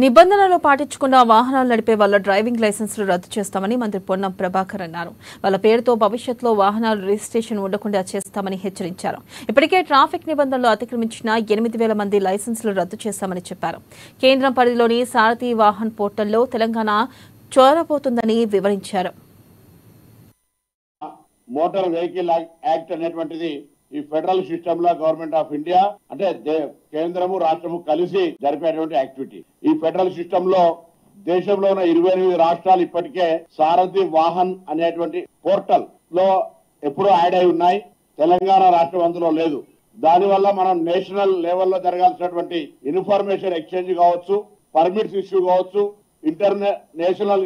నిబంధనలు పాటించకుండా వాహనాలు నడిపే వాళ్ళ డ్రైవింగ్ లైసెన్సులు రద్దు చేస్తామని మంత్రి పొన్నం ప్రభాకర్ అన్నారు. వాళ్ళ పేరుతో భవిష్యత్తులో వాహనాలు రిజిస్ట్రేషన్ ఉండకుండా చేస్తామని హెచ్చరించారు. ఇప్పటికే ట్రాఫిక్ నిబంధనలు అతిక్రమించిన 8,000 మంది లైసెన్సులు రద్దు చేస్తామని చెప్పారు. కేంద్రం పరిధిలోని సారథి వాహన్ పోర్టల్లో తెలంగాణ చొరబోతుందని వివరించారు. మోటార్ వెహికల్ యాక్ట్ అనేటువంటిది ఈ ఫెడరల్ సిస్టమ్ లో గవర్నమెంట్ ఆఫ్ ఇండియా అంటే కేంద్రము రాష్ట్రము కలిసి జరిపేటువంటి యాక్టివిటీ. ఈ ఫెడరల్ సిస్టమ్ లో దేశంలో ఉన్న 28 రాష్ట్రాలు ఇప్పటికే సారథి వాహన్ అనేటువంటి పోర్టల్ లో ఎప్పుడూ యాడ్ అయి ఉన్నాయి. తెలంగాణ రాష్ట్రం అందులో లేదు. దానివల్ల మనం నేషనల్ లెవెల్లో జరగాల్సినటువంటి ఇన్ఫర్మేషన్ ఎక్స్చేంజ్ కావచ్చు, పర్మిట్స్ ఇష్యూ కావచ్చు, నేషనల్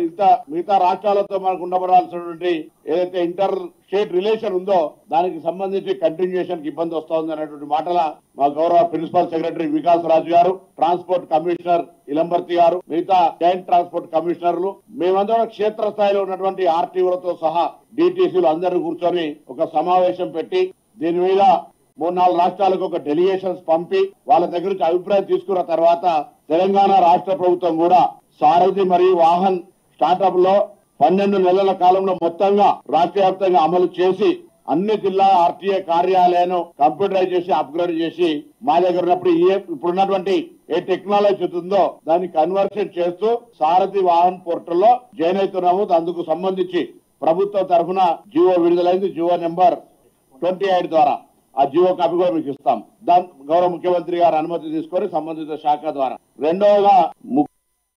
మిగతా రాష్ట్రాలతో మనకు ఉండబడాల్సినటువంటి ఏదైతే ఇంటర్ స్టేట్ రిలేషన్ ఉందో దానికి సంబంధించి కంటిన్యూషన్ కి ఇబ్బంది వస్తుంది అనేటువంటి మాటల మా గౌరవ ప్రిన్సిపల్ సెక్రటరీ వికాస్ రాజు గారు, ట్రాన్స్పోర్ట్ కమిషనర్ ఇలంబర్తి గారు, మిగతా జాయింట్ ట్రాన్స్పోర్ట్ కమిషనర్లు మేమందరం క్షేత్రస్థాయిలో ఉన్నటువంటి ఆర్టీఓలతో సహా డిటిసిలు అందరూ కూర్చొని ఒక సమావేశం పెట్టి దీని మీద 3-4 రాష్ట్రాలకు ఒక డెలిగేషన్స్ పంపి వాళ్ళ దగ్గర నుంచి అభిప్రాయం తీసుకున్న తర్వాత తెలంగాణ రాష్ట్ర ప్రభుత్వం కూడా సారథి మరియు వాహన్ స్టార్టప్ లో 12 నెలల కాలంలో మొత్తంగా రాష్ట్ర వ్యాప్తంగా అమలు చేసి అన్ని జిల్లా ఆర్టీఏ కార్యాలయాలను కంప్యూటరైజ్ చేసి అప్గ్రేడ్ చేసి మా దగ్గర ఉన్నప్పుడు ఇప్పుడున్నటువంటి ఏ టెక్నాలజీ ఉందో దాన్ని కన్వర్షన్ చేస్తూ సారథి వాహన్ పోర్టల్లో జాయిన్ అవుతున్నాము. అందుకు సంబంధించి ప్రభుత్వం తరఫున జియో విడుదలైంది. జియో నెంబర్ 28 ద్వారా ఆ జియో కాపీ కూడా మీకు ఇస్తాం. దాని గౌరవ ముఖ్యమంత్రి గారు అనుమతి తీసుకొని సంబంధిత శాఖ ద్వారా. రెండవగా